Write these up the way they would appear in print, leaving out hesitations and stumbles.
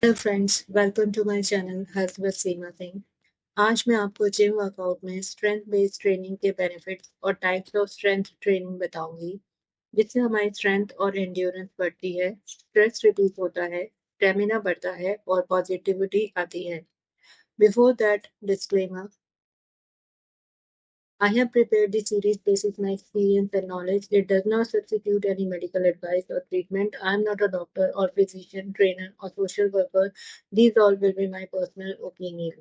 Hello friends, welcome to my channel health with Seema Singh. आज मैं आपको जिम वर्कआउट में स्ट्रेंथ बेस्ड ट्रेनिंग के बेनिफिट्स और टाइप्स ऑफ स्ट्रेंथ ट्रेनिंग बताऊंगी, जिससे हमारी स्ट्रेंथ और एंड्योरेंस बढ़ती है, स्ट्रेस रिड्यूस होता है, स्टेमिना बढ़ता है और पॉजिटिविटी आती है। Before that, disclaimer, I have prepared this series based on my experience and knowledge. It does not substitute any medical advice or treatment. I am not a doctor or physician, trainer or social worker. These all will be my personal opinion.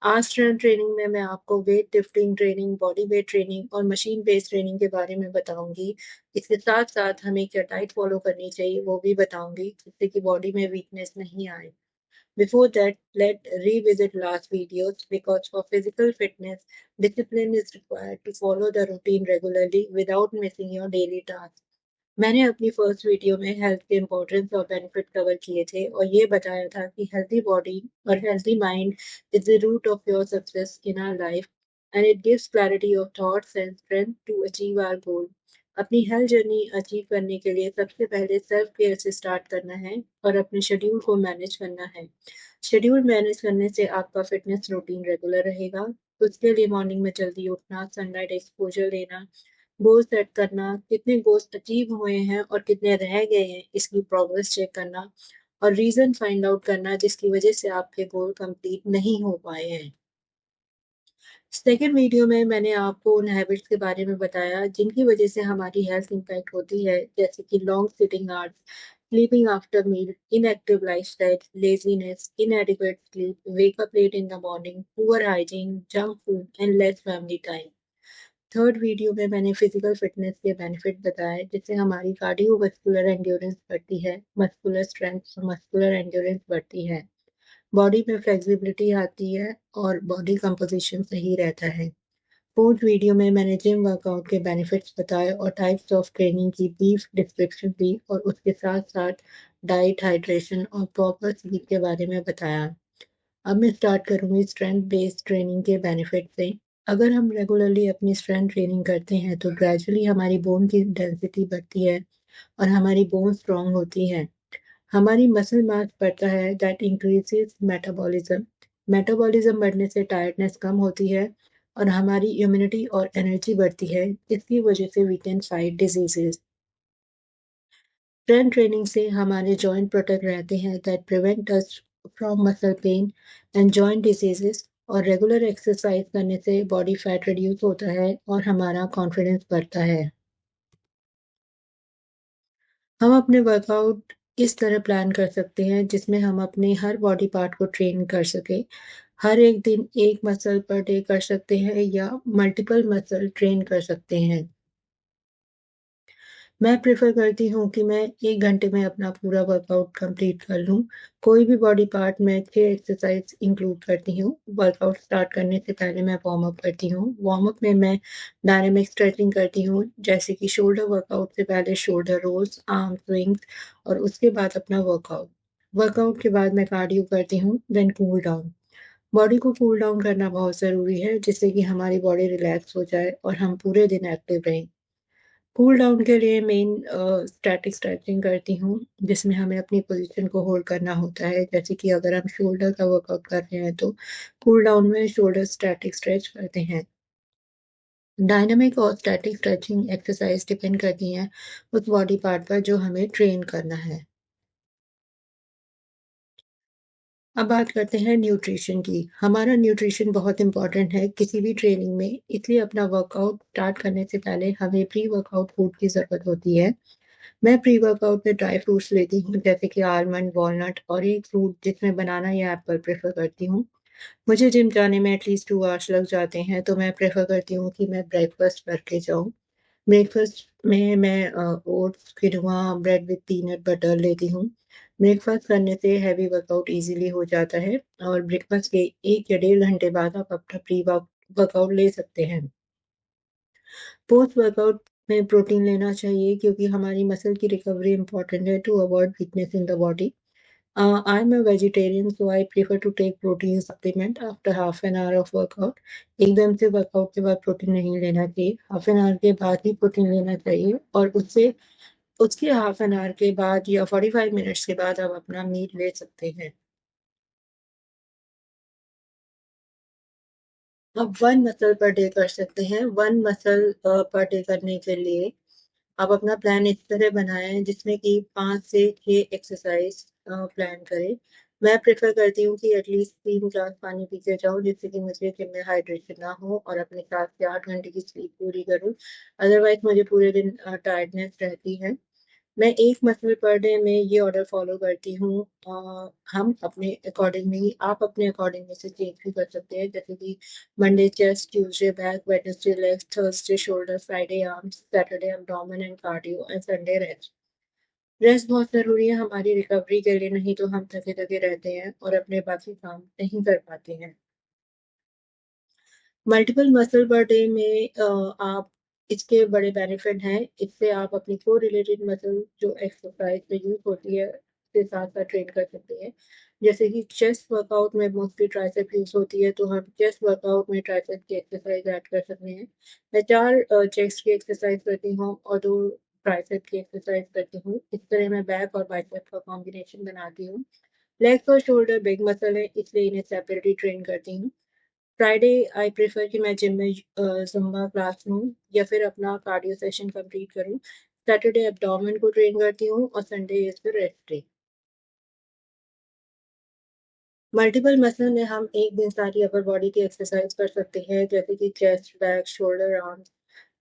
आज strength training में मैं आपको weight lifting training, body weight training और machine based training के बारे में बताऊंगी। इसके साथ साथ हमें क्या डाइट फॉलो करनी चाहिए वो भी बताऊंगी, जिससे कि बॉडी में वीकनेस नहीं आए। Before that, let's revisit last videos because for physical fitness, discipline is required to follow the routine regularly without missing your daily tasks. मैंने अपनी फर्स्ट वीडियो में हेल्थ के इम्पोर्टेंस और बेनिफिट कवर किए थे और ये बताया था कि हेल्थी बॉडी और healthy mind is the root of your success in our life and it gives clarity of thoughts and strength to achieve our goal. अपनी हेल्थ जर्नी अचीव करने के लिए सबसे पहले सेल्फ केयर से स्टार्ट करना है और अपने शेड्यूल को मैनेज करना है। शेड्यूल मैनेज करने से आपका फिटनेस रूटीन रेगुलर रहेगा। उसके लिए मॉर्निंग में जल्दी उठना, सनलाइट एक्सपोजर लेना, गोल सेट करना, कितने गोल्स अचीव हुए हैं और कितने रह गए हैं इसकी प्रोग्रेस चेक करना और रीजन फाइंड आउट करना जिसकी वजह से आपके गोल कंप्लीट नहीं हो पाए हैं। सेकेंड वीडियो में मैंने आपको उन हैबिट्स के बारे में बताया जिनकी वजह से हमारी हेल्थ इंपैक्ट होती है, जैसे कि long sitting hours, sleeping after meal, inactive lifestyle, laziness, inadequate sleep, wake up late in the morning, poor hygiene, junk food and less family time. Third video में मैंने फिजिकल फिटनेस के benefit बताए, जिससे हमारी कार्डियोवास्कुलर एंड्योरेंस बढ़ती है, muscular strength और muscular endurance बढ़ती है, बॉडी में फ्लेक्सिबिलिटी आती है और बॉडी कंपोजिशन सही रहता है। फोर्थ वीडियो में मैंने जिम वर्कआउट के बेनिफिट्स बताए और टाइप्स ऑफ ट्रेनिंग की ब्रीफ डिस्क्रिप्शन दी और उसके साथ साथ डाइट, हाइड्रेशन और प्रॉपर स्लीप के बारे में बताया। अब मैं स्टार्ट करूंगी स्ट्रेंथ बेस्ड ट्रेनिंग के बेनिफिट से। अगर हम रेगुलरली अपनी स्ट्रेंथ ट्रेनिंग करते हैं तो ग्रेजुअली हमारी बोन की डेंसिटी बढ़ती है और हमारी बोन स्ट्रांग होती है। हमारी मसल मास बढ़ता है, दैट इंक्रीजेस मेटाबॉलिज्म। मेटाबॉलिज्म बढ़ने से टायर्डनेस कम होती है और हमारी इम्यूनिटी और एनर्जी बढ़ती है। इसकी वजह से we can fight diseases. Strength training से हमारे जॉइंट प्रोटेक्ट रहते हैं, that prevent us from muscle pain and joint diseases. और रेगुलर एक्सरसाइज करने से बॉडी फैट रिड्यूस होता है और हमारा कॉन्फिडेंस बढ़ता है। हम अपने वर्कआउट इस तरह प्लान कर सकते हैं जिसमें हम अपने हर बॉडी पार्ट को ट्रेन कर सके। हर एक दिन एक मसल पर डे कर सकते हैं या मल्टीपल मसल ट्रेन कर सकते हैं। मैं प्रेफ़र करती हूँ कि मैं 1 घंटे में अपना पूरा वर्कआउट कंप्लीट कर लूँ। कोई भी बॉडी पार्ट में 6 एक्सरसाइज़ इंक्लूड करती हूँ। वर्कआउट स्टार्ट करने से पहले मैं वार्म अप करती हूँ। वार्म अप में मैं डायनामिक स्ट्रेचिंग करती हूँ, जैसे कि शोल्डर वर्कआउट से पहले शोल्डर रोल्स, आर्म स्विंग्स और उसके बाद अपना वर्कआउट। वर्कआउट के बाद मैं कार्डियो करती हूँ, देन कूल डाउन। बॉडी को कूल डाउन करना बहुत ज़रूरी है, जिससे कि हमारी बॉडी रिलैक्स हो जाए और हम पूरे दिन एक्टिव रहें। कूल डाउन के लिए मेन स्टैटिक स्ट्रेचिंग करती हूँ, जिसमें हमें अपनी पोजीशन को होल्ड करना होता है। जैसे कि अगर हम शोल्डर का वर्कआउट कर रहे हैं, तो कूल डाउन में शोल्डर स्टैटिक स्ट्रेच करते हैं। डायनामिक और स्टैटिक स्ट्रेचिंग एक्सरसाइज डिपेंड करती हैं उस बॉडी पार्ट पर जो हमें ट्रेन करना है। अब बात करते हैं न्यूट्रिशन की। हमारा न्यूट्रिशन बहुत इंपॉर्टेंट है किसी भी ट्रेनिंग में, इसलिए अपना वर्कआउट स्टार्ट करने से पहले हमें प्री वर्कआउट फूड की ज़रूरत होती है। मैं प्री वर्कआउट में ड्राई फ्रूट्स लेती हूँ, जैसे कि आलमंड, वॉलनट और एक फ्रूट जिसमें बनाना या एप्पल प्रेफ़र करती हूँ। मुझे जिम जाने में एटलीस्ट 2 आवर्स लग जाते हैं, तो मैं प्रेफ़र करती हूँ कि मैं ब्रेकफ़ास्ट करके जाऊँ। ब्रेकफ़ास्ट में मैं oats, किनुआ, bread with peanut butter लेती हूँ। ब्रेकफ़ास्ट करने से हेवी वर्कआउट ईज़िली हो जाता है और ब्रेकफ़ास्ट के 1 या डेढ़ घंटे बाद आप अपना प्री वर्कआउट ले सकते हैं। पोस्ट वर्कआउट में प्रोटीन लेना चाहिए क्योंकि हमारी मसल की रिकवरी इम्पोर्टेंट है to avoid weakness in the body. I am a vegetarian, so I prefer to take protein supplement after half an hour of workout. एकदम से वर्कआउट के बाद प्रोटीन नहीं लेना चाहिए, हाफ एन आवर के बाद ही प्रोटीन लेना चाहिए और उससे उसके हाफ एन आवर के बाद या 45 मिनट्स के बाद आप अपना मील ले सकते हैं। आप 1 मसल पर डे कर सकते हैं। 1 मसल पर डे करने के लिए आप अपना प्लान इस तरह बनाएँ जिसमें कि 5 से 6 एक्सरसाइज प्लान करें। मैं प्रेफ़र करती हूँ कि एटलीस्ट 3 ग्लास पानी पी के जाऊँ जिससे कि मुझे जिम में हाइड्रेशन ना हो और अपने 7 से 8 घंटे की स्लीप पूरी करूँ। अदरवाइज़ मुझे पूरे दिन टायर्डनेस रहती है। मैं एक मसल पर डे में ये ऑर्डर फ़ॉलो करती हूँ। हम अपने अकॉर्डिंगली आप अपने अकॉर्डिंग इसे चेंज भी कर सकते हैं जैसे कि Monday chest, Tuesday back, Wednesday legs, Thursday shoulder, Friday arms, Saturday abdomen and cardio and Sunday rest. Rest बहुत ज़रूरी है हमारी रिकवरी के लिए, नहीं तो हम थके-थके रहते हैं और अपने बाकी काम नहीं कर पाते हैं। मल्टीपल मसल पर डे में आप इसके बड़े बेनिफिट हैं। इससे आप अपनी कोरिलेटेड मसल जो एक्सरसाइज में यूज़ होती है, उसके साथ-साथ ट्रेन कर सकते हैं। जैसे कि चेस्ट वर्कआउट में मोस्टली ट्राइसेप यूज़ होती है, तो हम चेस्ट वर्कआउट में ट्राइसेप की एक्सरसाइज ऐड कर सकते हैं। मैं 4 चेस्ट की एक्सरसाइज करती हूँ और 2 ट्राइसेप की एक्सरसाइज करती हूँ। इस तरह मैं बैक और बाइसेप का कॉम्बिनेशन बनाती हूँ। लेग्स और शोल्डर बिग मसल है, इसलिए इन्हें सेपरेटली ट्रेन करती हूँ। फ्राइडे आई प्रेफर कि मैं जिम में ज़ुम्बा क्लास लूँ या फिर अपना कार्डियो सेशन कंप्लीट करूँ। सैटरडे एब्डोमेन को ट्रेन करती हूँ और Sunday is the rest day. Multiple muscle में हम एक दिन सारी अपर बॉडी की एक्सरसाइज कर सकते हैं जैसे कि चेस्ट, बैक, शोल्डर, आर्म्स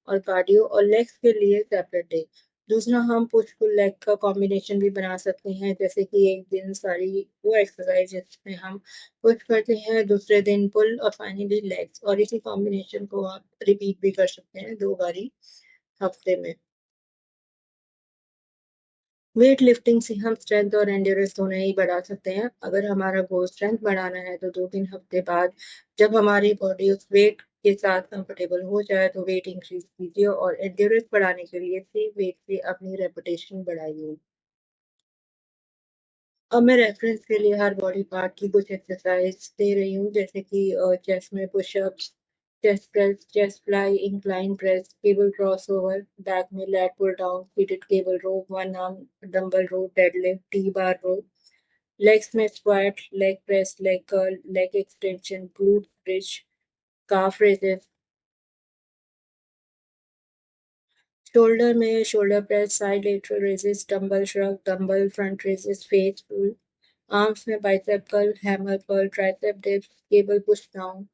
और कार्डियो और लेग्स के लिए सेपरेट डे। दूसरा हम पुश पुल लेग का कॉम्बिनेशन भी बना सकते हैं जैसे कि एक दिन सारी वो एक्सरसाइज जिसमें हम पुश करते हैं, दूसरे दिन पुल और फाइनली लेग्स और इसी कॉम्बिनेशन को आप रिपीट भी कर सकते हैं 2 बारी हफ्ते में। वेट लिफ्टिंग से हम स्ट्रेंथ और एंड्योरेंस दोनों ही बढ़ा सकते हैं। अगर हमारा गोल स्ट्रेंथ बढ़ाना है तो 2-3 हफ्ते बाद जब हमारी बॉडी उस वेट के साथ कंफर्टेबल हो जाए तो वेट इंक्रीज़ कीजिए और एंड्योरेंस बढ़ाने के लिए सेम वेट से अपनी रेपुटेशन बढ़ाइए। अब मैं रेफरेंस के लिए हर बॉडी पार्ट की कुछ एक्सरसाइज दे रही हूँ जैसे कि चेस्ट में pushups, chest press, chest fly, incline press, cable crossover, back में lat pull down, seated cable row, one arm dumbbell row, deadlift, T bar row, legs में squat, leg press, leg curl, leg extension, glute bridge, calf raises, shoulder में shoulder press, side lateral raises, dumbbell shrug, dumbbell front raises, face pull, arms में bicep curl, hammer curl, tricep dips, cable push down.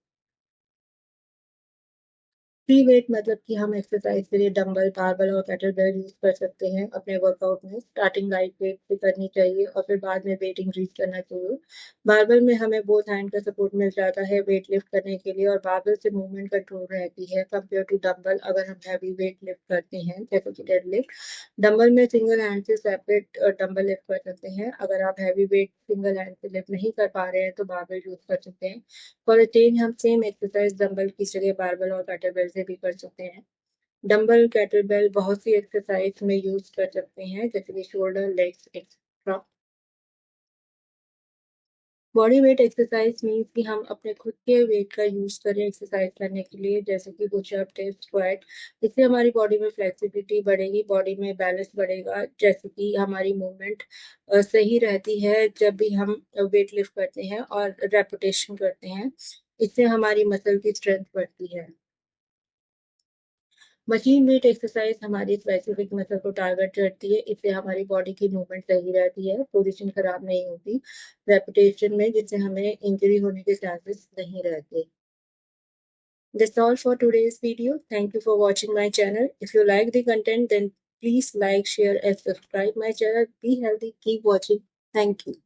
Free weight मतलब कि हम exercise के लिए dumbbell, barbell और kettlebell use कर सकते हैं अपने वर्कआउट में। स्टार्टिंग लाइट वेट से करनी चाहिए और फिर बाद में वेट इंक्रीज करना चाहिए। बारबेल में हमें बोथ हैंड का सपोर्ट मिल जाता है वेट लिफ्ट करने के लिए और बारबेल से मूवमेंट कंट्रोल रहती है कंपेयर टू डंबल अगर हम हैवी वेट लिफ्ट करते हैं जैसे कि डेडलिफ्ट। डंबल में सिंगल हैंड से सेपरेट डंबल लिफ्ट कर सकते हैं। अगर आप हैवी वेट सिंगल हैंड से लिफ्ट नहीं कर पा रहे हैं तो बारबेल यूज कर सकते हैं। फॉर अ चेंज हम सेम एक्सरसाइज डंबल की जगह बारबेल और केटलबेल से भी कर सकते हैं। डंबल केटलबेल बहुत सी एक्सरसाइज में यूज कर सकते हैं जैसे कि shoulder legs etcetera. Body weight exercise means कि हम अपने खुद के वेट का यूज करें एक्सरसाइज करने के लिए जैसे कि पुशअप, डिप्स, स्क्वाट। इससे हमारी बॉडी में फ्लेक्सिबिलिटी बढ़ेगी, बॉडी में बैलेंस बढ़ेगा, जैसे कि हमारी मूवमेंट सही रहती है जब भी हम वेट लिफ्ट करते हैं और रेपिटेशन करते हैं। इससे हमारी मसल की स्ट्रेंथ बढ़ती है। मशीन वेट एक्सरसाइज हमारी स्पेसिफिक मसल को टारगेट करती है। इससे हमारी बॉडी की मूवमेंट सही रहती है, पोजीशन खराब नहीं होती रेपुटेशन में, जिससे हमें इंजरी होने के चांसेस नहीं रहते। That's all for today's video. Thank you for watching my channel. If you like the content, then please like, share, and subscribe my channel. Be healthy. Keep watching. Thank you.